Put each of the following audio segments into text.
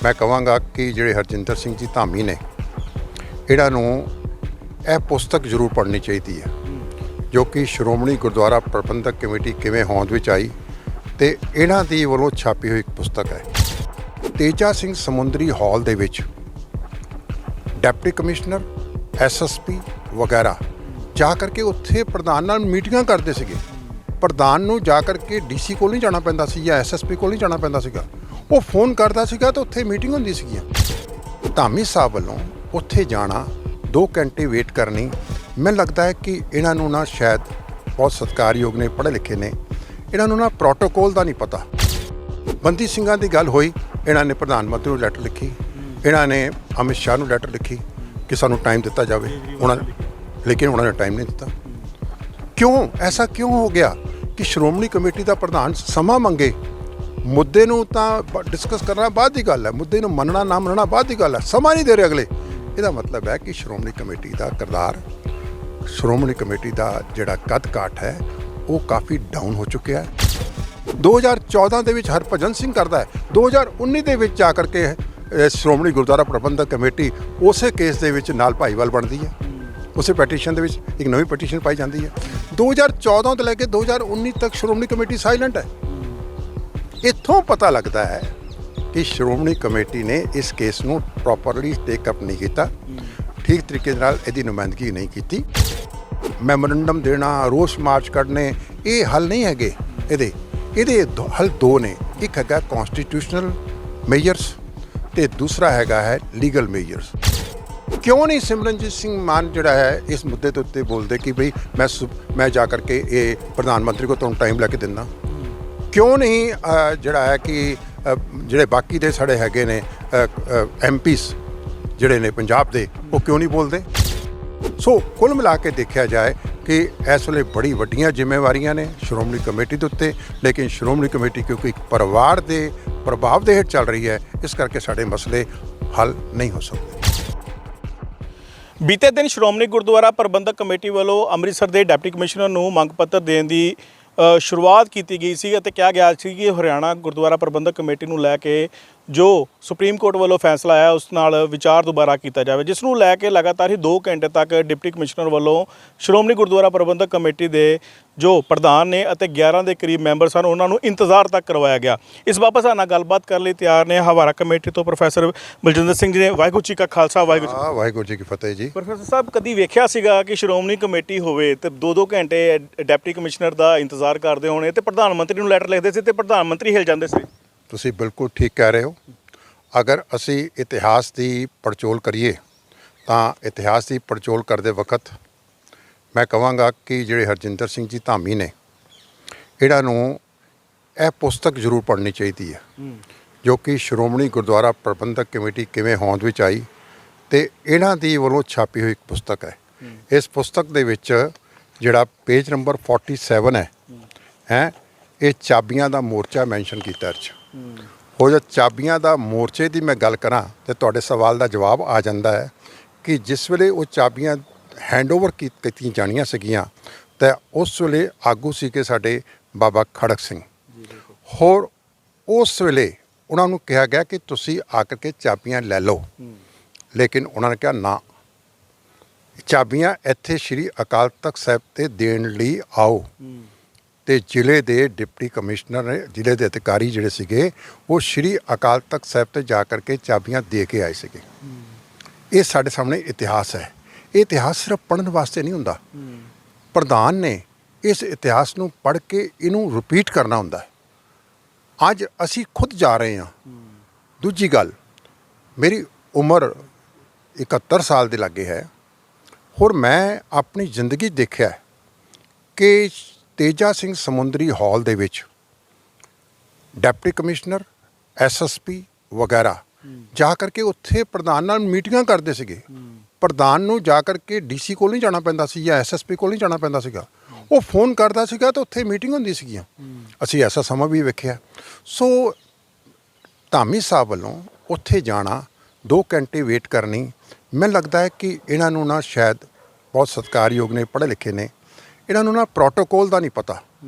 मैं कहांगा कि जिहड़े हरजिंदर सिंह जी धामी ने इन्हां नूं यह पुस्तक जरूर पढ़नी चाहिए है जो कि श्रोमणी गुरुद्वारा प्रबंधक कमेटी किवें होंद विच आई ते इन्हां दी वल्लों छापी हुई एक पुस्तक है। तेजा सिंह समुंदरी हॉल दे विच डिप्टी कमिश्नर SSP वगैरह जा करके उत्थे प्रधान नाल मीटिंगां करते सीगे। प्रधान नूं जा करके DC कोल नहीं जाना पैंदा सी या SSP कोल नहीं जाना पैंदा सीगा, वो फोन करता सीगा तो उत्थे मीटिंग हुंदी सीगी। धामी साहब वालों उत्थे जाना 2 घंटे वेट करनी, मैनूं लगता है कि इन्हां नूं ना शायद बहुत सत्कारयोग ने, पढ़े लिखे ने, इन्हां नूं ना प्रोटोकोल का नहीं पता। बंदी सिंघां दी गल होई, इन्हां ने प्रधानमंत्री नूं लैटर लिखी, इन्हां ने अमित शाह नूं लैटर लिखी कि सानूं टाइम दिता जाए, लेकिन उन्होंने टाइम नहीं दिता। क्यों ऐसा क्यों हो गया कि श्रोमणी कमेटी का प्रधान समा मंगे? मुद्दे नूं तां डिस्कस करना बाद की गल है, मुद्दे नूं मनना ना मनना बाद की गल है, समा नहीं दे रहे अगले। इसका मतलब है कि श्रोमणी कमेटी का किरदार, श्रोमणी कमेटी का जिहड़ा कद काठ है वो काफ़ी डाउन हो चुका है। 2014 दे विच हरभजन सिंह करता है, 2019 दे विच जा करके श्रोमणी गुरुद्वारा प्रबंधक कमेटी उस केस दे विच नाल भाईवाल बनती है, उस पटीशन दे विच एक नवी पटीशन पाई जाती है। 2014 तो लैके 2019 तक श्रोमणी कमेटी साइलेंट है। इत्थों पता लगता है कि श्रोमणी कमेटी ने इस केस नूं प्रॉपरली टेकअप नहीं किया, ठीक तरीके नाल इहदी नुमाइंदगी नहीं की। मैमोरेंडम देना, रोस मार्च करने, ये हल नहीं है। इहदे हल 2 ने, एक है कॉन्स्टिट्यूशनल मेजर्स ते दूसरा है लीगल मेजर्स। क्यों नहीं सिमरनजीत सिंह मान जिहड़ा है इस मुद्दे के उत्ते बोलते कि बई मैं जा करके ये प्रधानमंत्री को तुहानूं टाइम लैके दिंदा? क्यों नहीं जिहड़ा है कि जिहड़े बाकी दे साडे हैगे ने MPs जिहड़े ने पंजाब दे, वो क्यों नहीं बोलते? सो कुल मिला के देखा जाए कि इस वेले बड़ी वड्डियां जिम्मेवारियां ने श्रोमणी कमेटी के उत्ते, लेकिन श्रोमणी कमेटी क्योंकि एक परिवार के प्रभाव के हेठ चल रही है, इस करके साडे मसले हल नहीं हो सकते। बीते दिन श्रोमणी गुरुद्वारा प्रबंधक कमेटी वालों अमृतसर के डिप्टी कमिश्नर नूं मंग पत्र देने की शुरुआत की गई सी ਅਤੇ ਕਿਹਾ ਗਿਆ ਸੀ ਕਿ ਹਰਿਆਣਾ ਗੁਰਦੁਆਰਾ ਪ੍ਰਬੰਧਕ ਕਮੇਟੀ ਨੂੰ ਲੈ ਕੇ ਜੋ ਸੁਪਰੀਮ ਕੋਰਟ ਵੱਲੋਂ ਫੈਸਲਾ ਆਇਆ ਉਸ ਨਾਲ ਵਿਚਾਰ ਦੁਬਾਰਾ ਕੀਤਾ ਜਾਵੇ, ਜਿਸ ਨੂੰ ਲੈ ਕੇ ਲਗਾਤਾਰ ਹੀ 2 ਘੰਟੇ ਤੱਕ ਡਿਪਟੀ ਕਮਿਸ਼ਨਰ ਵੱਲੋਂ ਸ਼੍ਰੋਮਣੀ ਗੁਰਦੁਆਰਾ ਪ੍ਰਬੰਧਕ ਕਮੇਟੀ ਦੇ ਜੋ ਪ੍ਰਧਾਨ ਨੇ ਅਤੇ 11 ਦੇ ਕਰੀਬ ਮੈਂਬਰ ਸਨ ਉਹਨਾਂ ਨੂੰ ਇੰਤਜ਼ਾਰ ਤੱਕ ਕਰਵਾਇਆ ਗਿਆ। ਇਸ ਬਾਬਤ ਸਾਡੇ ਨਾਲ ਗੱਲਬਾਤ ਕਰਨ ਲਈ ਤਿਆਰ ਨੇ ਹਵਾਰਾ ਕਮੇਟੀ ਤੋਂ ਪ੍ਰੋਫੈਸਰ ਬਲਜਿੰਦਰ ਸਿੰਘ ਜੀ ਨੇ। ਵਾਹਿਗੁਰੂ ਜੀ ਕਾ ਖਾਲਸਾ, ਵਾਹਿਗੁਰੂ ਜੀ ਕੀ ਫਤਿਹ ਜੀ। ਪ੍ਰੋਫੈਸਰ ਸਾਹਿਬ, ਕਦੀ ਵੇਖਿਆ ਸੀਗਾ ਕਿ ਸ਼੍ਰੋਮਣੀ ਕਮੇਟੀ ਹੋਵੇ ਤੇ 2-2 ਘੰਟੇ ਡਿਪਟੀ ਕਮਿਸ਼ਨਰ ਦਾ ਇੰਤਜ਼ਾਰ ਕਰਦੇ ਹੋਣੇ ਤੇ ਪ੍ਰਧਾਨ ਮੰਤਰੀ ਨੂੰ ਲੈਟਰ ਲਿਖਦੇ ਸੀ ਤੇ ਪ੍ਰਧਾਨ ਮੰਤਰੀ ਹਿਲ ਜਾਂਦੇ ਸੀ? ਤੁਸੀਂ ਬਿਲਕੁਲ ਠੀਕ ਕਹਿ ਰਹੇ ਹੋ। अगर असी इतिहास की पड़चोल करिए तो इतिहास की पड़चोल करते वक्त मैं कहांगा कि जिहड़े हरजिंदर सिंह जी धामी ने इन्हां नूं यह पुस्तक जरूर पढ़नी चाहिए है जो कि श्रोमणी गुरुद्वारा प्रबंधक कमेटी किवें होंद विच आई ते इन्हां दी वल्लों छापी हुई एक पुस्तक है। इस पुस्तक दे विच जिहड़ा पेज नंबर 47 है ये चाबियां दा मोर्चा मैंशन कीता है। वो जो चाबियां दा मोर्चे की मैं गल करा तो तुहाडे सवाल का जवाब आ जाता है कि जिस वेले वो चाबियां हैंडओवर कीतियां जानियां सीगियां तो उस वेले आगू सीगे साडे बाबा खड़क सिंह, होर उस वेले उन्होंने कहा गया कि तुसी आकर के चाबियां ले लो, लेकिन उन्होंने कहा ना, चाबियां इत्थे श्री अकाल तख्त साहिब ते देण लई आओ। तो जिले के डिप्टी कमिश्नर ने, जिले के अधिकारी जिहड़े सीगे वो श्री अकाल तख्त साहिब ते जा करके चाबियां दे के आए सीगे। ये साडे सामने इतिहास है। ये इतिहास सिर्फ पढ़ने वास्ते नहीं हुंदा, प्रधान ने इस इतिहास नूं पढ़ के इनू रिपीट करना हुंदा है। अज असी खुद जा रहे हैं। दूजी गल, मेरी उम्र 71 साल के लागे है और मैं अपनी जिंदगी देखा है कि तेजा सिंह समुंदरी हॉल दे विच डिप्टी कमिश्नर SSP वगैरह जा करके उत्थे प्रधान नाल मीटिंगां करते सीगे। प्रधान नूं जा करके DC कोल नहीं जाना पैंदा सी या SSP कोल नहीं जाना पैंदा सीगा, वो फोन करता सीगा तो उत्थे मीटिंग हुंदी सीगियां। असीं ऐसा समा भी वेखिआ। सो धामी साहब वालों उत्थे जाना 2 घंटे वेट करनी, मैनूं लगता है कि इन्हां नूं ना शायद बहुत सत्कारयोग ने, पढ़े लिखे ने, इन्हां नूं ना प्रोटोकोल का नहीं पता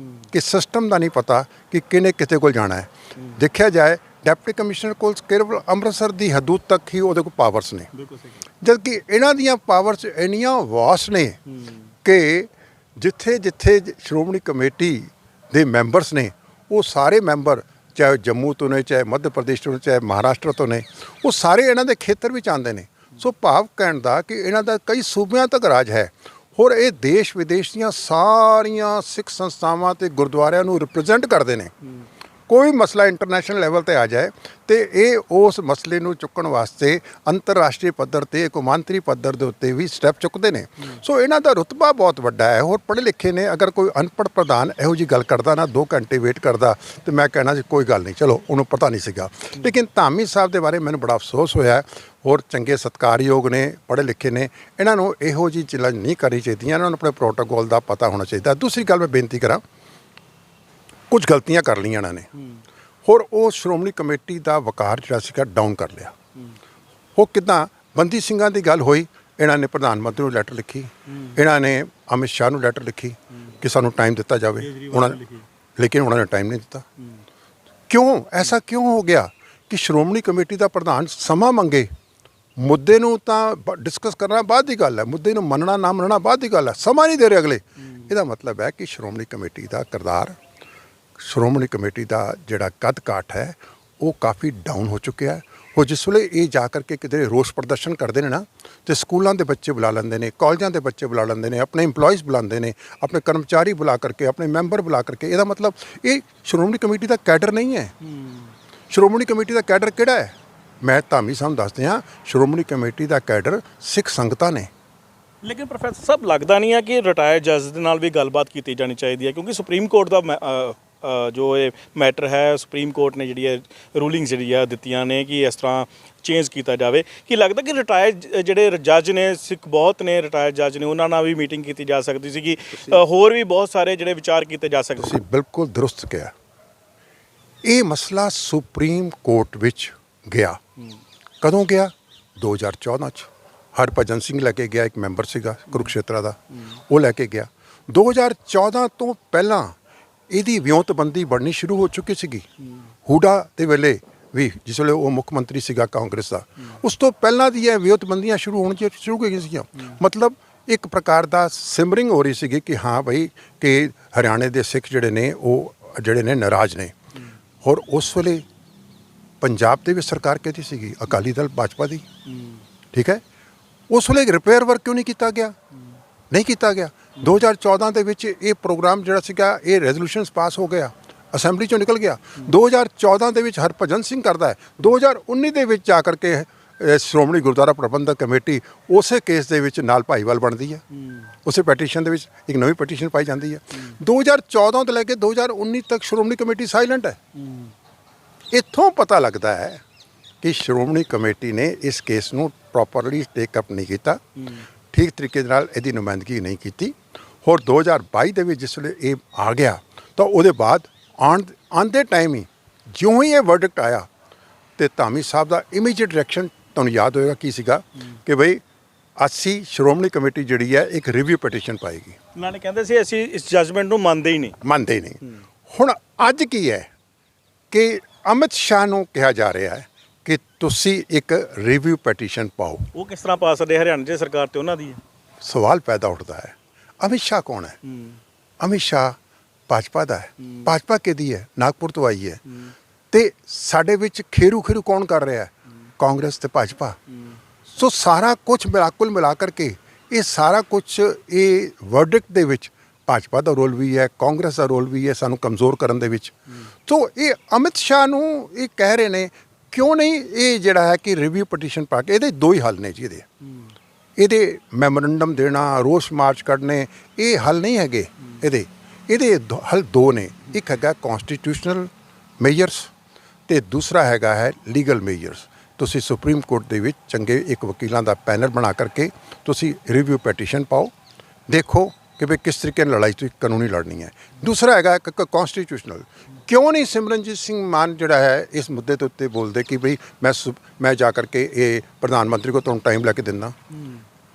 कि सिस्टम का नहीं पता कि किने किते कोल जाना है। देखा जाए ਡਿਪਟੀ ਕਮਿਸ਼ਨਰ ਕੋਲ ਕੇਵਲ ਅੰਮ੍ਰਿਤਸਰ ਦੀ ਹਦੂਦ ਤੱਕ ਹੀ ਉਹਦੇ ਕੋਲ ਪਾਵਰਸ ਨੇ, ਬਿਲਕੁਲ ਸਹੀ ਜਦਕਿ ਇਹਨਾਂ ਦੀਆਂ ਪਾਵਰਸ ਇੰਨੀਆਂ ਵਾਸਟ ਨੇ ਕਿ ਜਿੱਥੇ ਜਿੱਥੇ ਸ਼੍ਰੋਮਣੀ ਕਮੇਟੀ ਦੇ ਮੈਂਬਰਸ ਨੇ ਉਹ ਸਾਰੇ ਮੈਂਬਰ ਚਾਹੇ ਜੰਮੂ ਤੋਂ ਨੇ, ਚਾਹੇ ਮੱਧ ਪ੍ਰਦੇਸ਼ ਤੋਂ ਨੇ, ਚਾਹੇ ਮਹਾਰਾਸ਼ਟਰ ਤੋਂ ਨੇ, ਉਹ ਸਾਰੇ ਇਹਨਾਂ ਦੇ ਖੇਤਰ ਵਿੱਚ ਆਉਂਦੇ ਨੇ। ਸੋ ਭਾਵ ਕਹਿਣ ਦਾ ਕਿ ਇਹਨਾਂ ਦਾ ਕਈ ਸੂਬਿਆਂ ਤੱਕ ਰਾਜ ਹੈ। ਹੋਰ ਇਹ ਦੇਸ਼ ਵਿਦੇਸ਼ ਦੀਆਂ ਸਾਰੀਆਂ ਸਿੱਖ ਸੰਸਥਾਵਾਂ ਤੇ ਗੁਰਦੁਆਰਿਆਂ ਨੂੰ ਰਿਪਰੈਜ਼ੈਂਟ ਕਰਦੇ ਨੇ। ਕੋਈ ਮਸਲਾ ਇੰਟਰਨੈਸ਼ਨਲ ਲੈਵਲ ਤੇ ਆ ਜਾਏ ਤੇ ਇਹ ਉਸ ਮਸਲੇ ਨੂੰ ਚੁੱਕਣ ਵਾਸਤੇ ਅੰਤਰਰਾਸ਼ਟਰੀ ਪੱਧਰ ਤੇ ਕੌਮਾਂਤਰੀ ਪੱਧਰ ਦੇ ਉੱਤੇ ਵੀ ਸਟੈਪ ਚੁੱਕਦੇ ਨੇ। ਸੋ ਇਹਨਾਂ ਦਾ ਰੁਤਬਾ ਬਹੁਤ ਵੱਡਾ ਹੈ। ਹੋਰ ਪੜ੍ਹੇ ਲਿਖੇ ਨੇ। ਅਗਰ ਕੋਈ ਅਨਪੜ੍ਹ ਪ੍ਰਧਾਨ ਇਹੋ ਜੀ ਗੱਲ ਕਰਦਾ ਨਾ 2 ਘੰਟੇ ਵੇਟ ਕਰਦਾ ਤੇ ਮੈਂ ਕਹਿਣਾ ਸੀ ਕੋਈ ਗੱਲ ਨਹੀਂ, ਚਲੋ ਉਹਨੂੰ ਪਤਾ ਨਹੀਂ ਸੀਗਾ। ਲੇਕਿਨ ਧਾਮੀ ਸਾਹਿਬ ਦੇ ਬਾਰੇ ਮੈਨੂੰ ਬੜਾ ਅਫਸੋਸ ਹੋਇਆ। ਹੋਰ ਚੰਗੇ ਸਤਿਕਾਰਯੋਗ ਨੇ, ਪੜ੍ਹੇ ਲਿਖੇ ਨੇ, ਇਹਨਾਂ ਨੂੰ ਇਹੋ ਜਿਹੀ ਚੀਜ਼ਾਂ ਨਹੀਂ ਕਰਨੀ ਚਾਹੀਦੀਆਂ। ਇਹਨਾਂ ਨੂੰ ਆਪਣੇ ਪ੍ਰੋਟੋਕੋਲ ਦਾ ਪਤਾ ਹੋਣਾ ਚਾਹੀਦਾ। ਦੂਸਰੀ ਗੱਲ ਮੈਂ ਬੇਨਤੀ ਕਰਾਂ, ਕੁਝ ਗਲਤੀਆਂ ਕਰ ਲਈਆਂ ਇਹਨਾਂ ਨੇ, ਹੋਰ ਉਹ ਸ਼੍ਰੋਮਣੀ ਕਮੇਟੀ ਦਾ ਵਕਾਰ ਜਿਹੜਾ ਸੀਗਾ ਡਾਊਨ ਕਰ ਲਿਆ। ਉਹ ਕਿੱਦਾਂ? ਬੰਦੀ ਸਿੰਘਾਂ ਦੀ ਗੱਲ ਹੋਈ, ਇਹਨਾਂ ਨੇ ਪ੍ਰਧਾਨ ਮੰਤਰੀ ਨੂੰ ਲੈਟਰ ਲਿਖੀ, ਇਹਨਾਂ ਨੇ ਅਮਿਤ ਸ਼ਾਹ ਨੂੰ ਲੈਟਰ ਲਿਖੀ ਕਿ ਸਾਨੂੰ ਟਾਈਮ ਦਿੱਤਾ ਜਾਵੇ, ਲੇਕਿਨ ਉਹਨਾਂ ਨੇ ਟਾਈਮ ਨਹੀਂ ਦਿੱਤਾ। ਕਿਉਂ? ਐਸਾ ਕਿਉਂ ਹੋ ਗਿਆ ਕਿ ਸ਼੍ਰੋਮਣੀ ਕਮੇਟੀ ਦਾ ਪ੍ਰਧਾਨ ਸਮਾਂ ਮੰਗੇ? ਮੁੱਦੇ ਨੂੰ ਤਾਂ ਡਿਸਕਸ ਕਰਨਾ ਬਾਅਦ ਦੀ ਗੱਲ ਹੈ, ਮੁੱਦੇ ਨੂੰ ਮੰਨਣਾ ਨਾ ਮੰਨਣਾ ਬਾਅਦ ਦੀ ਗੱਲ ਹੈ। ਸਮਾਂ ਨਹੀਂ ਦੇ ਰਹੇ ਅਗਲੇ। ਇਹਦਾ ਮਤਲਬ ਹੈ ਕਿ ਸ਼੍ਰੋਮਣੀ ਕਮੇਟੀ ਦਾ ਕਿਰਦਾਰ, ਸ਼੍ਰੋਮਣੀ ਕਮੇਟੀ ਦਾ ਜਿਹੜਾ ਕੱਦ ਕਾਠ ਹੈ ਉਹ ਕਾਫੀ ਡਾਊਨ ਹੋ ਚੁੱਕਿਆ ਹੈ। ਉਹ ਜਿਸ ਵੇਲੇ ਇਹ ਜਾ ਕਰਕੇ ਕਿਤੇ ਰੋਸ ਪ੍ਰਦਰਸ਼ਨ ਕਰਦੇ ਨੇ ਨਾ, ਤੇ ਸਕੂਲਾਂ ਦੇ ਬੱਚੇ ਬੁਲਾ ਲੈਂਦੇ ਨੇ, ਕਾਲਜਾਂ ਦੇ ਬੱਚੇ ਬੁਲਾ ਲੈਂਦੇ ਨੇ, ਆਪਣੇ ਇੰਪਲੋਇਜ਼ ਬੁਲਾਉਂਦੇ ਨੇ, ਆਪਣੇ ਕਰਮਚਾਰੀ ਬੁਲਾ ਕਰਕੇ, ਆਪਣੇ ਮੈਂਬਰ ਬੁਲਾ ਕਰਕੇ। ਇਹਦਾ ਮਤਲਬ ਇਹ ਸ਼੍ਰੋਮਣੀ ਕਮੇਟੀ ਦਾ ਕੈਡਰ ਨਹੀਂ ਹੈ। ਸ਼੍ਰੋਮਣੀ ਕਮੇਟੀ ਦਾ ਕੈਡਰ ਕਿਹੜਾ ਹੈ? ਮੈਂ ਧਾਮੀ ਸਾਹਿਬ ਦੱਸਦੇ ਹਾਂ, ਸ਼੍ਰੋਮਣੀ ਕਮੇਟੀ ਦਾ ਕੈਡਰ ਸਿੱਖ ਸੰਗਤਾਂ ਨੇ। ਲੇਕਿਨ ਪ੍ਰੋਫੈਸਰ ਸਾਹਿਬ, ਲੱਗਦਾ ਨਹੀਂ ਹੈ ਕਿ ਰਿਟਾਇਰਡ ਜੱਜ ਦੇ ਨਾਲ ਵੀ ਗੱਲਬਾਤ ਕੀਤੀ ਜਾਣੀ ਚਾਹੀਦੀ ਹੈ? ਕਿਉਂਕਿ ਸੁਪਰੀਮ ਕੋਰਟ ਦਾ ਜੋ ਇਹ ਮੈਟਰ ਹੈ, ਸੁਪਰੀਮ ਕੋਰਟ ਨੇ ਜਿਹੜੀ ਹੈ ਰੂਲਿੰਗ ਜਿਹੜੀ ਹੈ ਦਿੱਤੀਆਂ ਨੇ ਕਿ ਇਸ ਤਰ੍ਹਾਂ ਚੇਂਜ ਕੀਤਾ ਜਾਵੇ। ਕੀ ਲੱਗਦਾ ਕਿ ਰਿਟਾਇਰਡ ਜਿਹੜੇ ਜੱਜ ਨੇ, ਸਿੱਖ ਬਹੁਤ ਨੇ ਰਿਟਾਇਰਡ ਜੱਜ ਨੇ, ਉਹਨਾਂ ਨਾਲ ਵੀ ਮੀਟਿੰਗ ਕੀਤੀ ਜਾ ਸਕਦੀ ਸੀ ਕਿ ਹੋਰ ਵੀ ਬਹੁਤ ਸਾਰੇ ਜਿਹੜੇ ਵਿਚਾਰ ਕੀਤੇ ਜਾ ਸਕਦੇ? ਤੁਸੀਂ ਬਿਲਕੁਲ ਦਰੁਸਤ ਕਿਹਾ। ਇਹ ਮਸਲਾ ਸੁਪਰੀਮ ਕੋਰਟ ਵਿੱਚ ਗਿਆ। ਕਦੋਂ ਗਿਆ? 2014 'ਚ ਹਰਭਜਨ ਸਿੰਘ ਲੈ ਕੇ ਗਿਆ, ਇੱਕ ਮੈਂਬਰ ਸੀਗਾ ਕੁਰੂਕਸ਼ੇਤਰਾ ਦਾ, ਉਹ ਲੈ ਕੇ ਗਿਆ। 2014 ਤੋਂ ਪਹਿਲਾਂ ਇਹਦੀ ਵਿਉਂਤਬੰਦੀ ਬਣਨੀ ਸ਼ੁਰੂ ਹੋ ਚੁੱਕੀ ਸੀਗੀ। ਹੂਡਾ ਦੇ ਵੇਲੇ ਵੀ, ਜਿਸ ਵੇਲੇ ਉਹ ਮੁੱਖ ਮੰਤਰੀ ਸੀਗਾ ਕਾਂਗਰਸ ਦਾ, ਉਸ ਤੋਂ ਪਹਿਲਾਂ ਦੀ ਇਹ ਵਿਉਂਤਬੰਦੀਆਂ ਸ਼ੁਰੂ ਹੋਣੀਆਂ ਸ਼ੁਰੂ ਹੋ ਗਈਆਂ ਸੀਗੀਆਂ। ਮਤਲਬ ਇੱਕ ਪ੍ਰਕਾਰ ਦਾ ਸਿਮਰਿੰਗ ਹੋ ਰਹੀ ਸੀਗੀ ਕਿ ਹਾਂ ਬਈ ਕਿ ਹਰਿਆਣੇ ਦੇ ਸਿੱਖ ਜਿਹੜੇ ਨੇ ਉਹ ਜਿਹੜੇ ਨੇ ਨਾਰਾਜ਼ ਨੇ। ਹੋਰ ਉਸ ਵੇਲੇ ਪੰਜਾਬ ਦੇ ਵਿੱਚ ਸਰਕਾਰ ਕਿਹਦੀ ਸੀਗੀ? ਅਕਾਲੀ ਦਲ, ਭਾਜਪਾ ਦੀ। ਠੀਕ ਹੈ। ਉਸ ਵੇਲੇ ਰਿਪੇਅਰ ਵਰਕ ਕਿਉਂ ਨਹੀਂ ਕੀਤਾ ਗਿਆ? ਨਹੀਂ ਕੀਤਾ ਗਿਆ। 2014 ਦੇ ਵਿੱਚ ਇਹ ਪ੍ਰੋਗਰਾਮ ਜਿਹੜਾ ਸੀਗਾ, ਇਹ ਰੈਜ਼ੋਲੂਸ਼ਨਸ ਪਾਸ ਹੋ ਗਿਆ, ਅਸੈਂਬਲੀ ਚੋਂ ਨਿਕਲ ਗਿਆ। 2014 ਦੇ ਵਿੱਚ ਹਰਭਜਨ ਸਿੰਘ ਕਰਦਾ ਹੈ। 2019 ਦੇ ਵਿੱਚ ਜਾ ਕਰਕੇ ਸ਼੍ਰੋਮਣੀ ਗੁਰਦੁਆਰਾ ਪ੍ਰਬੰਧਕ ਕਮੇਟੀ ਉਸੇ ਕੇਸ ਦੇ ਵਿੱਚ ਨਾਲ ਭਾਈਵਾਲ ਬਣਦੀ ਹੈ। ਉਸੇ ਪੈਟੀਸ਼ਨ ਦੇ ਵਿੱਚ ਇੱਕ ਨਵੀਂ ਪੈਟੀਸ਼ਨ ਪਾਈ ਜਾਂਦੀ ਹੈ। 2014 ਤੋਂ ਲੈ ਕੇ 2019 ਤੱਕ ਸ਼੍ਰੋਮਣੀ ਕਮੇਟੀ ਸਾਇਲੈਂਟ ਹੈ। ਇੱਥੋਂ ਪਤਾ ਲੱਗਦਾ ਹੈ ਕਿ ਸ਼੍ਰੋਮਣੀ ਕਮੇਟੀ ਨੇ ਇਸ ਕੇਸ ਨੂੰ ਪ੍ਰੋਪਰਲੀ ਟੇਕ ਅਪ ਨਹੀਂ ਕੀਤਾ, ਠੀਕ ਤਰੀਕੇ ਨਾਲ ਇਹਦੀ ਨੁਮਾਇੰਦਗੀ ਨਹੀਂ ਕੀਤੀ। ਹੋਰ 2022 ਦੇ ਵਿੱਚ ਜਿਸ ਵੇਲੇ ਇਹ ਆ ਗਿਆ ਤਾਂ ਉਹਦੇ ਬਾਅਦ ਆਉਂਦੇ ਟਾਈਮ ਹੀ ਜਿਉਂ ਹੀ ਇਹ ਵਰਡਿਕਟ ਆਇਆ ਤੇ ਧਾਮੀ ਸਾਹਿਬ ਦਾ ਇਮੀਡੀਏਟ ਰਿਐਕਸ਼ਨ ਤੁਹਾਨੂੰ ਯਾਦ ਹੋਏਗਾ ਕੀ ਸੀਗਾ ਕਿ ਬਈ ਅਸੀਂ ਸ਼੍ਰੋਮਣੀ ਕਮੇਟੀ ਜਿਹੜੀ ਹੈ ਇੱਕ ਰਿਵਿਊ ਪਟੀਸ਼ਨ ਪਾਏਗੀ। ਉਹਨਾਂ ਨੇ ਕਹਿੰਦੇ ਸੀ ਅਸੀਂ ਇਸ ਜਜਮੈਂਟ ਨੂੰ ਮੰਨਦੇ ਹੀ ਨਹੀਂ। ਹੁਣ ਅੱਜ ਕੀ ਹੈ ਕਿ ਅਮਿਤ ਸ਼ਾਹ ਨੂੰ ਕਿਹਾ ਜਾ ਰਿਹਾ ਹੈ ਕਿ ਤੁਸੀਂ ਇੱਕ ਰਿਵਿਊ ਪਟੀਸ਼ਨ ਪਾਓ। ਉਹ ਕਿਸ ਤਰ੍ਹਾਂ ਪਾ ਸਕਦੇ? ਹਰਿਆਣਾ ਦੀ ਸਰਕਾਰ ਤੇ ਉਹਨਾਂ ਦੀ ਹੈ। ਸਵਾਲ ਪੈਦਾ ਉੱਠਦਾ ਹੈ, ਅਮਿਤ ਸ਼ਾਹ ਕੌਣ ਹੈ? ਅਮਿਤ ਸ਼ਾਹ ਭਾਜਪਾ ਦਾ ਹੈ। ਭਾਜਪਾ ਕਿਹਦੀ ਹੈ? ਨਾਗਪੁਰ ਤੋਂ ਆਈ ਹੈ। ਤੇ ਸਾਡੇ ਵਿੱਚ ਖੇਰੂ ਕੌਣ ਕਰ ਰਿਹਾ ਹੈ? ਕਾਂਗਰਸ ਤੇ ਭਾਜਪਾ। ਸੋ ਸਾਰਾ ਕੁਝ ਕੁੱਲ ਮਿਲਾ ਕਰਕੇ ਇਹ ਸਾਰਾ ਕੁਝ ਇਹ ਵਰਡਿਕਟ ਦੇ ਵਿੱਚ ਭਾਜਪਾ ਦਾ ਰੋਲ ਵੀ ਹੈ, ਕਾਂਗਰਸ ਦਾ ਰੋਲ ਵੀ ਹੈ ਸਾਨੂੰ ਕਮਜ਼ੋਰ ਕਰਨ ਦੇ ਵਿੱਚ। ਸੋ ਇਹ ਅਮਿਤ ਸ਼ਾਹ ਨੂੰ ਇਹ ਕਹਿ ਰਹੇ ਨੇ ਕਿਉਂ ਨਹੀਂ ਇਹ ਜਿਹੜਾ ਹੈ ਕਿ ਰਿਵਿਊ ਪਟੀਸ਼ਨ ਪਾ ਕੇ, ਇਹਦੇ 2 ਹੀ ਹੱਲ ਨੇ ਜੀ। ਇਹਦੇ ਮੈਮੋਰੰਡਮ ਦੇਣਾ, ਰੋਸ ਮਾਰਚ ਕੱਢਣੇ, ਇਹ ਹੱਲ ਨਹੀਂ ਹੈਗੇ। ਇਹਦੇ ਹੱਲ 2 ਨੇ। ਇੱਕ ਹੈਗਾ ਕੌਂਸਟੀਟਿਊਸ਼ਨਲ ਮੇਜਰਸ ਤੇ ਦੂਸਰਾ ਹੈਗਾ ਹੈ ਲੀਗਲ ਮੇਜਰਸ। ਤੁਸੀਂ ਸੁਪਰੀਮ ਕੋਰਟ ਦੇ ਵਿੱਚ ਚੰਗੇ ਇੱਕ ਵਕੀਲਾਂ ਦਾ ਪੈਨਲ ਬਣਾ ਕਰਕੇ ਤੁਸੀਂ ਰਿਵਿਊ ਪਟੀਸ਼ਨ ਪਾਓ, ਦੇਖੋ ਕਿ ਵੀ ਕਿਸ ਤਰੀਕੇ ਨਾਲ ਲੜਾਈ ਤੁਸੀਂ ਕਾਨੂੰਨੀ ਲੜਨੀ ਹੈ। ਦੂਸਰਾ ਹੈਗਾ ਕੌਂਸਟੀਟਿਊਸ਼ਨਲ। ਕਿਉਂ ਨਹੀਂ ਸਿਮਰਨਜੀਤ ਸਿੰਘ ਮਾਨ ਜਿਹੜਾ ਹੈ ਇਸ ਮੁੱਦੇ ਦੇ ਉੱਤੇ ਬੋਲਦੇ ਕਿ ਬਈ ਮੈਂ ਜਾ ਕਰਕੇ ਇਹ ਪ੍ਰਧਾਨ ਮੰਤਰੀ ਕੋਲ ਤੁਹਾਨੂੰ ਟਾਈਮ ਲੈ ਕੇ ਦਿੰਦਾ?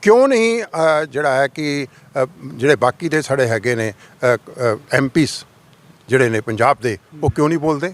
ਕਿਉਂ ਨਹੀਂ ਜਿਹੜਾ ਹੈ ਕਿ ਜਿਹੜੇ ਬਾਕੀ ਦੇ ਸਾਡੇ ਹੈਗੇ ਨੇ MPs ਜਿਹੜੇ ਨੇ ਪੰਜਾਬ ਦੇ, ਉਹ ਕਿਉਂ ਨਹੀਂ ਬੋਲਦੇ?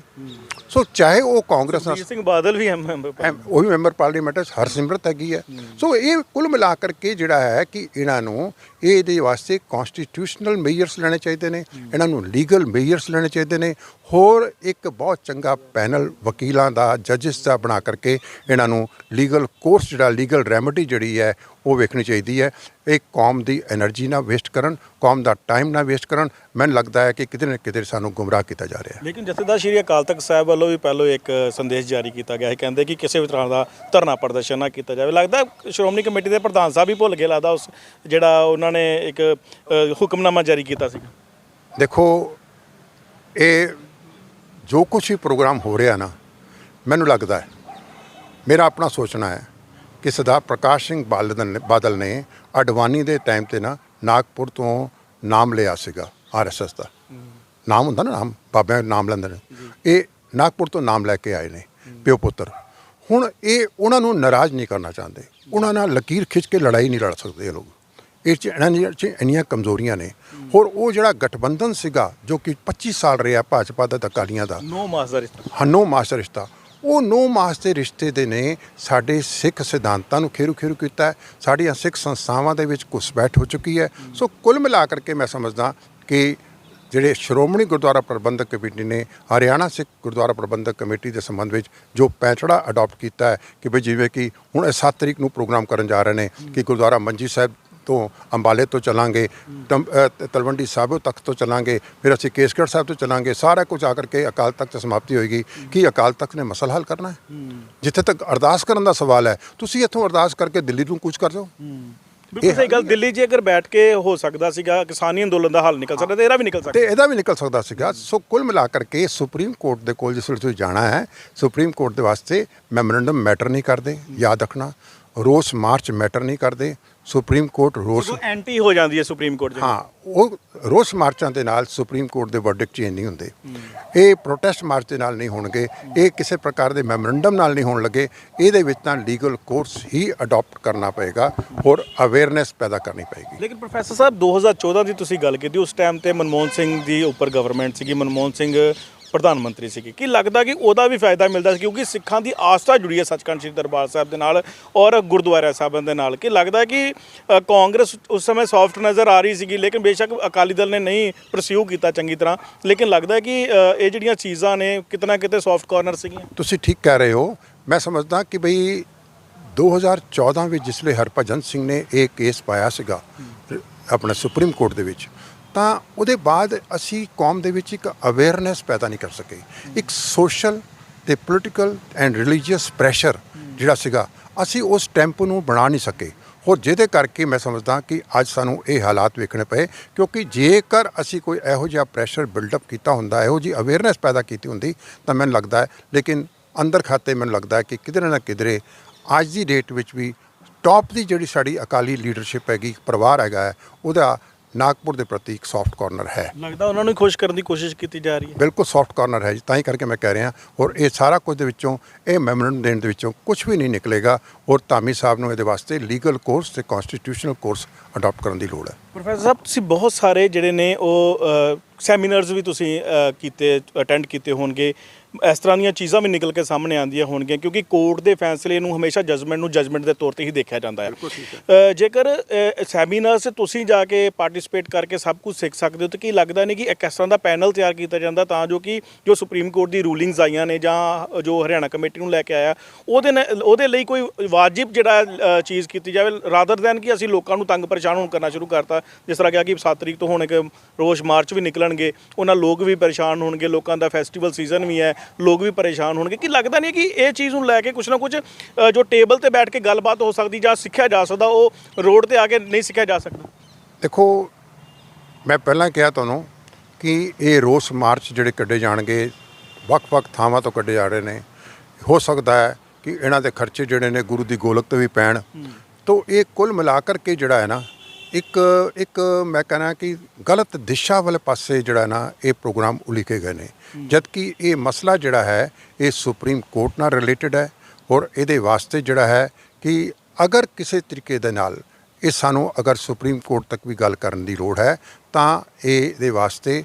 ਸੋ ਚਾਹੇ ਉਹ ਕਾਂਗਰਸ ਨਾਲ ਸੁਖਬੀਰ ਸਿੰਘ ਬਾਦਲ ਵੀ ਮੈਂਬਰ ਉਹ ਵੀ ਮੈਂਬਰ ਪਾਰਲੀਮੈਂਟ ਹੈ, ਹਰਸਿਮਰਤ ਹੈਗੀ ਹੈ। ਸੋ ਇਹ ਕੁੱਲ ਮਿਲਾ ਕਰਕੇ ਜਿਹੜਾ ਹੈ ਕਿ ਇਹਨਾਂ ਨੂੰ ਇਹਦੇ ਵਾਸਤੇ ਕਨਸਟੀਟਿਊਸ਼ਨਲ ਮੇਜਰਸ ਲੈਣੇ ਚਾਹੀਦੇ ਨੇ, ਇਹਨਾਂ ਨੂੰ ਲੀਗਲ ਮੇਜਰਸ ਲੈਣੇ ਚਾਹੀਦੇ ਨੇ। ਹੋਰ ਇੱਕ ਬਹੁਤ ਚੰਗਾ ਪੈਨਲ ਵਕੀਲਾਂ ਦਾ, ਜੱਜਿਸ ਦਾ ਬਣਾ ਕਰਕੇ ਇਹਨਾਂ ਨੂੰ ਲੀਗਲ ਕੋਰਸ ਜਿਹੜਾ ਲੀਗਲ ਰੈਮੇਡੀ ਜਿਹੜੀ ਹੈ ਉਹ ਵੇਖਣੀ ਚਾਹੀਦੀ ਹੈ। ਇਹ ਕੌਮ ਦੀ એનર્ਜੀ ਨਾ ਵੇਸਟ ਕਰਨ, ਕੌਮ ਦਾ ਟਾਈਮ ਨਾ ਵੇਸਟ ਕਰਨ। ਮੈਨੂੰ ਲੱਗਦਾ ਹੈ ਕਿ ਕਿਤੇ ਨਾ ਕਿਤੇ ਸਾਨੂੰ ਗੁੰਮਰਾਹ ਕੀਤਾ ਜਾ ਰਿਹਾ ਹੈ। ਲੇਕਿਨ ਜਥੇਦਾਰ ਸ਼੍ਰੀ ਅਕਾਲ ਤਖਤ ਸਾਹਿਬ ਵੱਲੋਂ ਵੀ ਪਹਿਲੋਂ ਇੱਕ ਸੰਦੇਸ਼ ਜਾਰੀ ਕੀਤਾ ਗਿਆ ਹੈ, ਕਹਿੰਦੇ ਕਿ ਕਿਸੇ ਵੀ ਤਰ੍ਹਾਂ ਦਾ ਧਰਨਾ ਪ੍ਰਦਰਸ਼ਨ ਨਾ ਕੀਤਾ ਜਾਵੇ। ਲੱਗਦਾ ਸ਼੍ਰੋਮਣੀ ਕਮੇਟੀ ਦੇ ਪ੍ਰਧਾਨ ਸਾਹਿਬ ਹੀ ਭੁੱਲ ਗਏ ਲੱਗਦਾ ਉਸ ਜਿਹੜਾ ਉਹਨਾਂ ਨੇ ਇੱਕ ਹੁਕਮਨਾਮਾ ਜਾਰੀ ਕੀਤਾ ਸੀ। ਦੇਖੋ ਇਹ ਜੋ ਕੁਛ ਵੀ ਪ੍ਰੋਗਰਾਮ ਹੋ ਰਿਹਾ ਨਾ, ਮੈਨੂੰ ਲੱਗਦਾ ਹੈ, ਮੇਰਾ ਆਪਣਾ ਸੋਚਣਾ ਹੈ ਕਿ ਸਰਦਾਰ ਪ੍ਰਕਾਸ਼ ਸਿੰਘ ਬਾਦਲ ਨੇ ਅਡਵਾਨੀ ਦੇ ਟਾਈਮ 'ਤੇ ਨਾ ਨਾਗਪੁਰ ਤੋਂ ਨਾਮ ਲਿਆ ਸੀਗਾ। RSS ਦਾ ਨਾਮ ਹੁੰਦਾ ਨਾ, ਨਾਮ ਬਾਬਿਆਂ ਨਾਮ ਲੈਂਦੇ ਨੇ, ਇਹ ਨਾਗਪੁਰ ਤੋਂ ਨਾਮ ਲੈ ਕੇ ਆਏ ਨੇ ਪਿਓ ਪੁੱਤਰ। ਹੁਣ ਇਹ ਉਹਨਾਂ ਨੂੰ ਨਾਰਾਜ਼ ਨਹੀਂ ਕਰਨਾ ਚਾਹੁੰਦੇ, ਉਹਨਾਂ ਨਾਲ ਲਕੀਰ ਖਿੱਚ ਕੇ ਲੜਾਈ ਨਹੀਂ ਲੜ ਸਕਦੇ ਇਹ ਲੋਕ। ਇਹ 'ਚ ਇਹਨਾਂ 'ਚ ਇੰਨੀਆਂ ਕਮਜ਼ੋਰੀਆਂ ਨੇ। ਹੋਰ ਉਹ ਜਿਹੜਾ ਗਠਬੰਧਨ ਸੀਗਾ ਜੋ ਕਿ 25 ਸਾਲ ਰਿਹਾ ਭਾਜਪਾ ਦਾ, ਅਕਾਲੀਆਂ ਦਾ, 9 ਮਾਸ ਦਾ ਰਿਸ਼ਤਾ, ਹਾਂ 9 ਮਾਸ ਦਾ ਰਿਸ਼ਤਾ, ਉਹ 9 ਮਾਸ ਦੇ ਰਿਸ਼ਤੇ ਦੇ ਨੇ ਸਾਡੇ ਸਿੱਖ ਸਿਧਾਂਤਾਂ ਨੂੰ ਖੇਰੂ ਕੀਤਾ ਹੈ, ਸਾਡੀਆਂ ਸਿੱਖ ਸੰਸਥਾਵਾਂ ਦੇ ਵਿੱਚ ਘੁਸਪੈਠ ਹੋ ਚੁੱਕੀ ਹੈ। ਸੋ ਕੁੱਲ ਮਿਲਾ ਕਰਕੇ ਮੈਂ ਸਮਝਦਾ ਕਿ ਜਿਹੜੇ ਸ਼੍ਰੋਮਣੀ ਗੁਰਦੁਆਰਾ ਪ੍ਰਬੰਧਕ ਕਮੇਟੀ ਨੇ ਹਰਿਆਣਾ ਸਿੱਖ ਗੁਰਦੁਆਰਾ ਪ੍ਰਬੰਧਕ ਕਮੇਟੀ ਦੇ ਸੰਬੰਧ ਵਿੱਚ ਜੋ ਪੈਂਚੜਾ ਅਡਾਪਟ ਕੀਤਾ ਹੈ ਕਿ ਵੀ ਜਿਵੇਂ ਕਿ ਹੁਣ 7 ਤਰੀਕ ਨੂੰ ਪ੍ਰੋਗਰਾਮ ਕਰਨ ਜਾ ਰਹੇ ਨੇ ਕਿ ਗੁਰਦੁਆਰਾ ਮੰਜੀ ਸਾਹਿਬ ਤੋਂ ਅੰਬਾਲੇ ਤੋਂ ਚੱਲਾਂਗੇ, ਤਲਵੰਡੀ ਸਾਬੋ ਤਖਤ ਤੋਂ ਚੱਲਾਂਗੇ, ਫਿਰ ਅਸੀਂ ਕੇਸਗੜ੍ਹ ਸਾਹਿਬ ਤੋਂ ਚੱਲਾਂਗੇ, ਸਾਰਾ ਕੁਝ ਆ ਕਰਕੇ ਅਕਾਲ ਤਖਤ 'ਤੇ ਸਮਾਪਤੀ ਹੋਏਗੀ। ਕੀ ਅਕਾਲ ਤਖਤ ਨੇ ਮਸਲਾ ਹੱਲ ਕਰਨਾ ਹੈ? ਜਿੱਥੇ ਤੱਕ ਅਰਦਾਸ ਕਰਨ ਦਾ ਸਵਾਲ ਹੈ, ਤੁਸੀਂ ਇੱਥੋਂ ਅਰਦਾਸ ਕਰਕੇ ਦਿੱਲੀ ਨੂੰ ਕੁਝ ਕਰ ਜਾਓ। ਬਿਲਕੁਲ ਸਹੀ ਗੱਲ। ਦਿੱਲੀ 'ਚ ਅਗਰ ਬੈਠ ਕੇ ਹੋ ਸਕਦਾ ਸੀਗਾ ਕਿਸਾਨੀ ਅੰਦੋਲਨ ਦਾ ਹੱਲ ਨਿਕਲ ਸਕਦਾ, ਤੇ ਇਹਦਾ ਵੀ ਨਿਕਲ ਸਕਦਾ, ਤੇ ਇਹਦਾ ਵੀ ਨਿਕਲ ਸਕਦਾ ਸੀਗਾ। ਸੋ ਕੁੱਲ ਮਿਲਾ ਕਰਕੇ ਸੁਪਰੀਮ ਕੋਰਟ ਦੇ ਕੋਲ ਜਿਸ ਵੇਲੇ ਤੁਸੀਂ ਜਾਣਾ ਹੈ, ਸੁਪਰੀਮ ਕੋਰਟ ਦੇ ਵਾਸਤੇ ਮੈਮੋਰੈਂਡਮ ਮੈਟਰ ਨਹੀਂ ਕਰਦੇ, ਯਾਦ ਰੱਖਣਾ। ਰੋਸ ਮਾਰਚ ਮੈਟਰ ਨਹੀਂ ਕਰਦੇ। ਸੁਪਰੀਮ ਕੋਰਟ ਰੋਸ ਐਂਟੀ ਹੋ ਜਾਂਦੀ ਹੈ ਸੁਪਰੀਮ ਕੋਰਟ। ਹਾਂ, ਉਹ ਰੋਸ ਮਾਰਚਾਂ ਦੇ ਨਾਲ ਸੁਪਰੀਮ ਕੋਰਟ ਦੇ ਵਰਡਿਕਟ ਚੇਂਜ ਨਹੀਂ ਹੁੰਦੇ। ਇਹ ਪ੍ਰੋਟੈਸਟ ਮਾਰਚ ਦੇ ਨਾਲ ਨਹੀਂ ਹੋਣਗੇ, ਇਹ ਕਿਸੇ ਪ੍ਰਕਾਰ ਦੇ ਮੈਮੋਰੈਂਡਮ ਨਾਲ ਨਹੀਂ ਹੋਣ ਲੱਗੇ। ਇਹਦੇ ਵਿੱਚ ਤਾਂ ਲੀਗਲ ਕੋਰਸ ਹੀ ਅਡਾਪਟ ਕਰਨਾ ਪਏਗਾ, ਹੋਰ ਅਵੇਅਰਨੈਸ ਪੈਦਾ ਕਰਨੀ ਪਏਗੀ। ਲੇਕਿਨ ਪ੍ਰੋਫੈਸਰ ਸਾਹਿਬ 2014 ਦੀ ਤੁਸੀਂ ਗੱਲ ਕੀਤੀ, ਉਸ ਟਾਈਮ ਤੇ ਮਨਮੋਹਨ ਸਿੰਘ ਦੀ ਉੱਪਰ ਗਵਰਨਮੈਂਟ ਸੀਗੀ, ਮਨਮੋਹਨ ਸਿੰਘ ਪ੍ਰਧਾਨ ਮੰਤਰੀ ਸੀਗੇ। ਕੀ ਲੱਗਦਾ ਕਿ ਉਹਦਾ ਵੀ ਫਾਇਦਾ ਮਿਲਦਾ ਸੀ ਕਿਉਂਕਿ ਸਿੱਖਾਂ ਦੀ ਆਸਥਾ ਜੁੜੀ ਹੈ ਸੱਚਖੰਡ ਸ੍ਰੀ ਦਰਬਾਰ ਸਾਹਿਬ ਦੇ ਨਾਲ ਔਰ ਗੁਰਦੁਆਰਾ ਸਾਹਿਬਾਂ ਦੇ ਨਾਲ? ਕਿ ਲੱਗਦਾ ਕਿ ਕਾਂਗਰਸ ਉਸ ਸਮੇਂ ਸੌਫਟ ਨਜ਼ਰ ਆ ਰਹੀ ਸੀਗੀ, ਲੇਕਿਨ ਬੇਸ਼ੱਕ ਅਕਾਲੀ ਦਲ ਨੇ ਨਹੀਂ ਪਰਸਿਊ ਕੀਤਾ ਚੰਗੀ ਤਰ੍ਹਾਂ, ਲੇਕਿਨ ਲੱਗਦਾ ਕਿ ਇਹ ਜਿਹੜੀਆਂ ਚੀਜ਼ਾਂ ਨੇ ਕਿਤੇ ਨਾ ਕਿਤੇ ਸੌਫਟ ਕਾਰਨਰ ਸੀਗੀਆਂ। ਤੁਸੀਂ ਠੀਕ ਕਹਿ ਰਹੇ ਹੋ। ਮੈਂ ਸਮਝਦਾ ਕਿ ਬਈ 2014 ਵਿੱਚ ਜਿਸ ਵੇਲੇ ਹਰਭਜਨ ਸਿੰਘ ਨੇ ਇਹ ਕੇਸ ਪਾਇਆ ਸੀਗਾ ਆਪਣੇ ਸੁਪਰੀਮ ਕੋਰਟ ਦੇ ਵਿੱਚ, ਤਾਂ ਉਹਦੇ ਬਾਅਦ ਅਸੀਂ ਕੌਮ ਦੇ ਵਿੱਚ ਇੱਕ ਅਵੇਅਰਨੈਸ ਪੈਦਾ ਨਹੀਂ ਕਰ ਸਕੇ। ਇੱਕ ਸੋਸ਼ਲ ਤੇ ਪੋਲੀਟੀਕਲ ਐਂਡ ਰਿਲੀਜੀਅਸ ਪ੍ਰੈਸ਼ਰ ਜਿਹੜਾ ਸੀਗਾ, ਅਸੀਂ ਉਸ ਟੈਂਪੋ ਨੂੰ ਬਣਾ ਨਹੀਂ ਸਕੇ। ਹੋਰ ਜਿਹਦੇ ਕਰਕੇ ਮੈਂ ਸਮਝਦਾ ਕਿ ਅੱਜ ਸਾਨੂੰ ਇਹ ਹਾਲਾਤ ਵੇਖਣੇ ਪਏ, ਕਿਉਂਕਿ ਜੇਕਰ ਅਸੀਂ ਕੋਈ ਇਹੋ ਜਿਹਾ ਪ੍ਰੈਸ਼ਰ ਬਿਲਡਅਪ ਕੀਤਾ ਹੁੰਦਾ, ਇਹੋ ਜਿਹੀ ਅਵੇਅਰਨੈਸ ਪੈਦਾ ਕੀਤੀ ਹੁੰਦੀ, ਤਾਂ ਮੈਨੂੰ ਲੱਗਦਾ ਹੈ। ਲੇਕਿਨ ਅੰਦਰ ਖਾਤੇ ਮੈਨੂੰ ਲੱਗਦਾ ਹੈ ਕਿ ਕਿਧਰੇ ਨਾ ਕਿਧਰੇ ਅੱਜ ਦੀ ਡੇਟ ਵਿੱਚ ਵੀ ਟੌਪ ਦੀ ਜਿਹੜੀ ਸਾਡੀ ਅਕਾਲੀ ਲੀਡਰਸ਼ਿਪ ਹੈਗੀ, ਪਰਿਵਾਰ ਹੈਗਾ ਹੈ, ਉਹਦਾ ਨਾਗਪੁਰ ਦੇ ਪ੍ਰਤੀ ਇੱਕ ਸੌਫਟ ਕਾਰਨਰ ਹੈ। ਲੱਗਦਾ ਉਹਨਾਂ ਨੂੰ ਖੁਸ਼ ਕਰਨ ਦੀ ਕੋਸ਼ਿਸ਼ ਕੀਤੀ ਜਾ ਰਹੀ ਹੈ। ਬਿਲਕੁਲ ਸੌਫਟ ਕਾਰਨਰ ਹੈ ਜੀ, ਤਾਂ ਹੀ ਕਰਕੇ ਮੈਂ ਕਹਿ ਰਿਹਾ। ਔਰ ਇਹ ਸਾਰਾ ਕੁਝ ਦੇ ਵਿੱਚੋਂ, ਇਹ ਮੈਮੋਰੈਂਡਮ ਦੇਣ ਦੇ ਵਿੱਚੋਂ ਕੁਝ ਵੀ ਨਹੀਂ ਨਿਕਲੇਗਾ। ਔਰ ਧਾਮੀ ਸਾਹਿਬ ਨੂੰ ਇਹਦੇ ਵਾਸਤੇ ਲੀਗਲ ਕੋਰਸ ਤੇ ਕਨਸਟੀਟਿਊਸ਼ਨਲ ਕੋਰਸ ਅਡਾਪਟ ਕਰਨ ਦੀ ਲੋੜ ਹੈ। ਪ੍ਰੋਫੈਸਰ ਸਾਹਿਬ ਤੁਸੀਂ ਬਹੁਤ ਸਾਰੇ ਜਿਹੜੇ ਨੇ ਉਹ ਸੈਮੀਨਾਰਸ ਵੀ ਤੁਸੀਂ ਕੀਤੇ, ਅਟੈਂਡ ਕੀਤੇ ਹੋਣਗੇ, ਇਸ ਤਰ੍ਹਾਂ ਦੀਆਂ ਚੀਜ਼ਾਂ ਵੀ ਨਿਕਲ ਕੇ ਸਾਹਮਣੇ ਆਉਂਦੀਆਂ ਹੋਣਗੀਆਂ ਕਿਉਂਕਿ ਕੋਰਟ ਦੇ ਫੈਸਲੇ ਨੂੰ ਹਮੇਸ਼ਾ ਜਜਮੈਂਟ ਦੇ ਤੌਰ ਤੇ ਹੀ ਦੇਖਿਆ ਜਾਂਦਾ ਹੈ। ਜੇਕਰ ਸੈਮੀਨਾਰਸ ਤੁਸੀਂ ਜਾ ਕੇ ਪਾਰਟਿਸਿਪੇਟ ਕਰਕੇ ਸਭ ਕੁਝ ਸਿੱਖ ਸਕਦੇ ਹੋ, ਤਾਂ ਕੀ ਲੱਗਦਾ ਨਹੀਂ ਕਿ ਇੱਕ ਇਸ ਤਰ੍ਹਾਂ ਦਾ ਪੈਨਲ ਤਿਆਰ ਕੀਤਾ ਜਾਂਦਾ ਤਾਂ ਜੋ ਕਿ ਜੋ ਸੁਪਰੀਮ ਕੋਰਟ ਦੀ ਰੂਲਿੰਗਸ ਆਈਆਂ ਨੇ ਜਾਂ ਜੋ ਹਰਿਆਣਾ ਕਮੇਟੀ ਨੂੰ ਲੈ ਕੇ ਆਇਆ, ਉਹਦੇ ਲਈ ਕੋਈ ਵਾਜਿਬ ਜਿਹੜਾ ਚੀਜ਼ ਕੀਤੀ ਜਾਵੇ, ਰਾਦਰ ਦੈਨ ਕਿ ਅਸੀਂ ਲੋਕਾਂ ਨੂੰ ਤੰਗ ਪਰੇਸ਼ਾਨ ਹੋਣ ਕਰਨਾ ਸ਼ੁਰੂ ਕਰਤਾ। ਜਿਸ ਤਰ੍ਹਾਂ ਕਿਹਾ ਕਿ 7 ਤਰੀਕ ਤੋਂ ਹੁਣ ਇੱਕ ਰੋਸ ਮਾਰਚ ਵੀ ਨਿਕਲਣਗੇ, ਉਹਨਾਂ ਲੋਕ ਵੀ ਪਰੇਸ਼ਾਨ ਹੋਣਗੇ, ਲੋਕਾਂ ਦਾ ਫੈਸਟੀਵਲ ਸੀਜ਼ਨ ਵੀ ਹੈ, ਲੋਕ ਵੀ ਪਰੇਸ਼ਾਨ ਹੋਣਗੇ। ਕੀ ਲੱਗਦਾ ਨਹੀਂ ਕਿ ਇਹ ਚੀਜ਼ ਨੂੰ ਲੈ ਕੇ ਕੁਛ ਨਾ ਕੁਛ ਜੋ ਟੇਬਲ ਤੇ ਬੈਠ ਕੇ ਗੱਲਬਾਤ ਹੋ ਸਕਦੀ ਜਾਂ ਸਿੱਖਿਆ ਜਾ ਸਕਦਾ, ਉਹ ਰੋਡ ਤੇ ਆ ਕੇ ਨਹੀਂ ਸਿੱਖਿਆ ਜਾ ਸਕਦਾ? ਦੇਖੋ, ਮੈਂ ਪਹਿਲਾਂ ਕਿਹਾ ਤੁਹਾਨੂੰ ਕਿ ਇਹ ਰੋਸ ਮਾਰਚ ਜਿਹੜੇ ਕੱਢੇ ਜਾਣਗੇ, ਵੱਖ-ਵੱਖ ਥਾਵਾਂ ਤੋਂ ਕੱਢੇ ਜਾ ਰਹੇ ਨੇ। ਹੋ ਸਕਦਾ ਹੈ ਕਿ ਇਹਨਾਂ ਦੇ ਖਰਚੇ ਜਿਹੜੇ ਨੇ ਗੁਰੂ ਦੀ ਗੋਲਕ 'ਤੇ ਵੀ ਪੈਣ। ਤਾਂ ਇਹ ਕੁੱਲ ਮਿਲਾ ਕਰਕੇ ਜਿਹੜਾ ਹੈ ਨਾ, ਇੱਕ ਮੈਂ ਕਹਿਣਾ ਕਿ ਗਲਤ ਦਿਸ਼ਾ ਵਾਲੇ ਪਾਸੇ ਜਿਹੜਾ ਨਾ ਇਹ ਪ੍ਰੋਗਰਾਮ ਉਲੀਕੇ ਗਏ ਨੇ, ਜਦਕਿ ਇਹ ਮਸਲਾ ਜਿਹੜਾ ਹੈ ਇਹ ਸੁਪਰੀਮ ਕੋਰਟ ਨਾਲ ਰਿਲੇਟਡ ਹੈ। ਔਰ ਇਹਦੇ ਵਾਸਤੇ ਜਿਹੜਾ ਹੈ ਕਿ ਅਗਰ ਕਿਸੇ ਤਰੀਕੇ ਦੇ ਨਾਲ ਇਹ ਸਾਨੂੰ ਅਗਰ ਸੁਪਰੀਮ ਕੋਰਟ ਤੱਕ ਵੀ ਗੱਲ ਕਰਨ ਦੀ ਲੋੜ ਹੈ, ਤਾਂ ਇਹਦੇ ਵਾਸਤੇ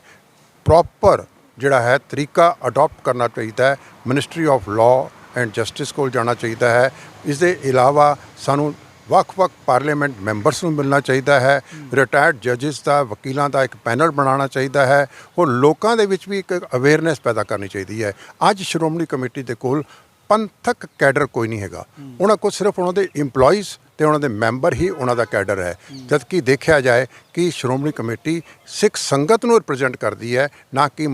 ਪ੍ਰੋਪਰ ਜਿਹੜਾ ਹੈ ਤਰੀਕਾ ਅਡਾਪਟ ਕਰਨਾ ਚਾਹੀਦਾ ਹੈ। Ministry of law and justice ਕੋਲ ਜਾਣਾ ਚਾਹੀਦਾ ਹੈ। ਇਸ ਦੇ ਇਲਾਵਾ ਸਾਨੂੰ ਵੱਖ-ਵੱਖ ਪਾਰਲੀਮੈਂਟ ਮੈਂਬਰਸ ਨੂੰ ਮਿਲਣਾ ਚਾਹੀਦਾ ਹੈ। ਰਿਟਾਇਰਡ ਜੱਜਿਸ ਦਾ, ਵਕੀਲਾਂ ਦਾ ਇੱਕ ਪੈਨਲ ਬਣਾਉਣਾ ਚਾਹੀਦਾ ਹੈ। ਉਹ ਲੋਕਾਂ ਦੇ ਵਿੱਚ ਵੀ ਇੱਕ ਅਵੇਅਰਨੈਸ ਪੈਦਾ ਕਰਨੀ ਚਾਹੀਦੀ ਹੈ। ਅੱਜ ਸ਼੍ਰੋਮਣੀ ਕਮੇਟੀ ਦੇ ਕੋਲ ਪੰਥਕ ਕੈਡਰ ਕੋਈ ਨਹੀਂ ਹੈਗਾ। ਉਹਨਾਂ ਕੋਲ ਸਿਰਫ ਉਹਨਾਂ ਦੇ EMPLOYEES ਤੇ ਉਹਨਾਂ ਦੇ ਮੈਂਬਰ ਹੀ ਉਹਨਾਂ ਦਾ ਕੈਡਰ ਹੈ। ਜਦਕਿ ਦੇਖਿਆ ਜਾਏ ਕਿ ਸ਼੍ਰੋਮਣੀ ਕਮੇਟੀ ਸਿੱਖ ਸੰਗਤ ਨੂੰ ਰਿਪਰੈਜ਼ੈਂਟ ਕਰਦੀ ਹੈ, ਨਾ ਕਿ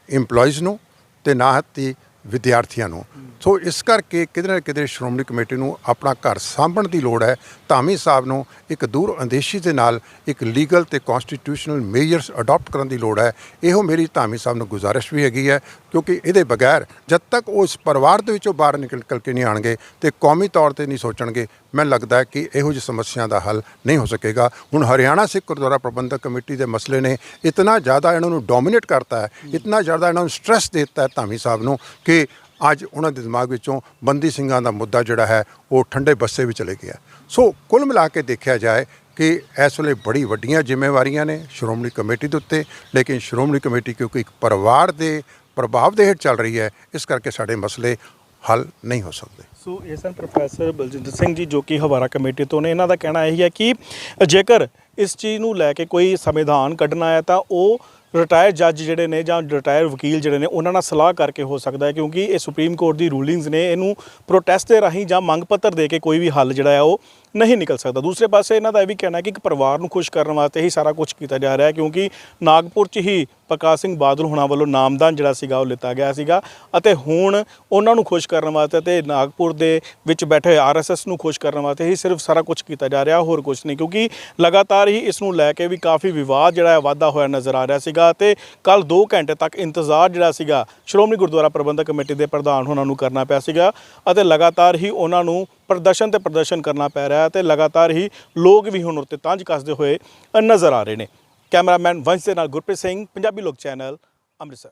EMPLOYEES ਨੂੰ ਤੇ ਨਾ ਹੀ ਵਿਦਿਆਰਥੀਆਂ ਨੂੰ। ਸੋ ਇਸ ਕਰਕੇ ਕਿਤੇ ਨਾ ਕਿਤੇ ਸ਼੍ਰੋਮਣੀ ਕਮੇਟੀ ਨੂੰ ਆਪਣਾ ਘਰ ਸਾਂਭਣ ਦੀ ਲੋੜ ਹੈ। ਧਾਮੀ ਸਾਹਿਬ ਨੂੰ ਇੱਕ ਦੂਰ ਅੰਦੇਸ਼ੀ ਦੇ ਨਾਲ ਇੱਕ ਲੀਗਲ ਤੇ ਕਨਸਟੀਟਿਊਸ਼ਨਲ ਮੇਜਰਸ ਅਡਾਪਟ ਕਰਨ ਦੀ ਲੋੜ ਹੈ। ਇਹੋ ਮੇਰੀ ਧਾਮੀ ਸਾਹਿਬ ਨੂੰ ਗੁਜ਼ਾਰਿਸ਼ ਵੀ ਹੈਗੀ ਹੈ, ਕਿਉਂਕਿ ਇਹਦੇ ਬਗੈਰ ਜਦ ਤੱਕ ਉਹ ਇਸ ਪਰਿਵਾਰ ਦੇ ਵਿੱਚੋਂ ਬਾਹਰ ਨਿਕਲ ਕੇ ਨਹੀਂ ਆਉਣਗੇ ਤੇ ਕੌਮੀ ਤੌਰ ਤੇ ਨਹੀਂ ਸੋਚਣਗੇ, ਮੈਨੂੰ ਲੱਗਦਾ ਹੈ ਕਿ ਇਹੋ ਜਿਹੀ ਸਮੱਸਿਆ ਦਾ ਹੱਲ ਨਹੀਂ ਹੋ ਸਕੇਗਾ। ਹੁਣ ਹਰਿਆਣਾ ਸਿੱਖ ਗੁਰਦੁਆਰਾ ਪ੍ਰਬੰਧਕ ਕਮੇਟੀ ਦੇ ਮਸਲੇ ਨੇ ਇਤਨਾ ਜ਼ਿਆਦਾ ਇਹਨਾਂ ਨੂੰ ਡੋਮੀਨੇਟ ਕਰਤਾ ਹੈ, ਇਤਨਾ ਜ਼ਿਆਦਾ ਇਹਨਾਂ ਨੂੰ ਸਟ੍ਰੈਸ ਦੇ ਦਿੱਤਾ ਹੈ ਧਾਮੀ ਸਾਹਿਬ ਨੂੰ ਕਿ ਅੱਜ ਉਹਨਾਂ ਦੇ ਦਿਮਾਗ ਵਿੱਚੋਂ ਬੰਦੀ ਸਿੰਘਾਂ ਦਾ ਮੁੱਦਾ ਜਿਹੜਾ ਹੈ ਉਹ ਠੰਡੇ ਬੱਸੇ ਵਿੱਚ ਚਲੇ ਗਿਆ। ਸੋ ਕੁੱਲ ਮਿਲਾ ਕੇ ਦੇਖਿਆ ਜਾਏ ਕਿ ਇਸ ਵੇਲੇ ਬੜੀ ਵੱਡੀਆਂ ਜ਼ਿੰਮੇਵਾਰੀਆਂ ਨੇ ਸ਼੍ਰੋਮਣੀ ਕਮੇਟੀ ਦੇ ਉੱਤੇ, ਲੇਕਿਨ ਸ਼੍ਰੋਮਣੀ ਕਮੇਟੀ ਕਿਉਂਕਿ ਇੱਕ ਪਰਿਵਾਰ ਦੇ ਪ੍ਰਭਾਵ ਦੇ ਹੇਠ ਚੱਲ ਰਹੀ ਹੈ, ਇਸ ਕਰਕੇ ਸਾਡੇ ਮਸਲੇ ਹੱਲ ਨਹੀਂ ਹੋ ਸਕਦੇ। ਸੋ ਇਹ ਸਨ ਪ੍ਰੋਫੈਸਰ ਬਲਜਿੰਦਰ ਸਿੰਘ ਜੀ, ਜੋ ਕਿ ਹਵਾਰਾ ਕਮੇਟੀ ਤੋਂ ਨੇ। ਇਹਨਾਂ ਦਾ ਕਹਿਣਾ ਇਹ ਹੈ ਕਿ ਜੇਕਰ ਇਸ ਚੀਜ਼ ਨੂੰ ਲੈ ਕੇ ਕੋਈ ਸੰਵਿਧਾਨ ਕੱਢਣਾ ਹੈ ਤਾਂ ਉਹ ਰਿਟਾਇਰ ਜੱਜ ਜਿਹੜੇ ਨੇ ਜਾਂ ਰਿਟਾਇਰ ਵਕੀਲ ਜਿਹੜੇ ਨੇ ਉਹਨਾਂ ਨਾਲ ਸਲਾਹ ਕਰਕੇ ਹੋ ਸਕਦਾ ਹੈ, ਕਿਉਂਕਿ ਇਹ ਸੁਪਰੀਮ ਕੋਰਟ ਦੀ ਰੂਲਿੰਗਸ ਨੇ। ਇਹਨੂੰ ਪ੍ਰੋਟੈਸਟ ਦੇ ਰਾਹੀਂ ਜਾਂ ਮੰਗ ਪੱਤਰ ਦੇ ਕੇ ਕੋਈ ਵੀ ਹੱਲ ਜਿਹੜਾ ਹੈ ਉਹ ਨਹੀਂ ਨਿਕਲ ਸਕਦਾ। ਦੂਸਰੇ ਪਾਸੇ ਇਹਨਾਂ ਦਾ ਇਹ ਵੀ ਕਹਿਣਾ ਕਿ ਇੱਕ ਪਰਿਵਾਰ ਨੂੰ ਖੁਸ਼ ਕਰਨ ਵਾਸਤੇ ਹੀ ਸਾਰਾ ਕੁਝ ਕੀਤਾ ਜਾ ਰਿਹਾ ਹੈ, ਕਿਉਂਕਿ ਨਾਗਪੁਰ 'ਚ ਹੀ ਪ੍ਰਕਾਸ਼ ਸਿੰਘ ਬਾਦਲ ਹੋਣਾ ਵੱਲੋਂ ਨਾਮਦਾਨ ਜਿਹੜਾ ਸੀਗਾ ਉਹ ਲਿੱਤਾ ਗਿਆ ਸੀਗਾ ਅਤੇ ਹੁਣ ਉਹਨਾਂ ਨੂੰ ਖੁਸ਼ ਕਰਨ ਵਾਸਤੇ ਤੇ ਨਾਗਪੁਰ ਦੇ ਵਿੱਚ ਬੈਠੇ RSS ਨੂੰ ਖੁਸ਼ ਕਰਨ ਵਾਸਤੇ ਹੀ ਸਿਰਫ ਸਾਰਾ ਕੁਝ ਕੀਤਾ ਜਾ ਰਿਹਾ, ਹੋਰ ਕੁਝ ਨਹੀਂ। ਕਿਉਂਕਿ ਲਗਾਤਾਰ ਹੀ ਇਸ ਨੂੰ ਲੈ ਕੇ ਵੀ ਕਾਫੀ ਵਿਵਾਦ ਜਿਹੜਾ ਹੈ ਵਾਧਾ ਹੋਇਆ ਨਜ਼ਰ ਆ ਰਿਹਾ ਸੀਗਾ ਅਤੇ ਕੱਲ੍ਹ 2 ਘੰਟੇ ਤੱਕ ਇੰਤਜ਼ਾਰ ਜਿਹੜਾ ਸੀਗਾ ਸ਼੍ਰੋਮਣੀ ਗੁਰਦੁਆਰਾ ਪ੍ਰਬੰਧਕ ਕਮੇਟੀ ਦੇ ਪ੍ਰਧਾਨ ਉਹਨਾਂ ਨੂੰ ਕਰਨਾ ਪਿਆ ਸੀਗਾ ਅਤੇ ਲਗਾਤਾਰ ਹੀ ਉਹਨਾਂ ਨੂੰ ਪ੍ਰਦਰਸ਼ਨ ਕਰਨਾ ਪੈ ਰਿਹਾ ਅਤੇ ਲਗਾਤਾਰ ਹੀ ਲੋਕ ਵੀ ਹੁਣ ਉੱਤੇ ਤੰਜ ਕੱਸਦੇ ਹੋਏ ਨਜ਼ਰ ਆ ਰਹੇ ਨੇ। ਕੈਮਰਾਮੈਨ ਵੰਸ਼ ਦੇ ਨਾਲ ਗੁਰਪ੍ਰੀਤ ਸਿੰਘ, ਪੰਜਾਬੀ ਲੋਕ ਚੈਨਲ, ਅੰਮ੍ਰਿਤਸਰ।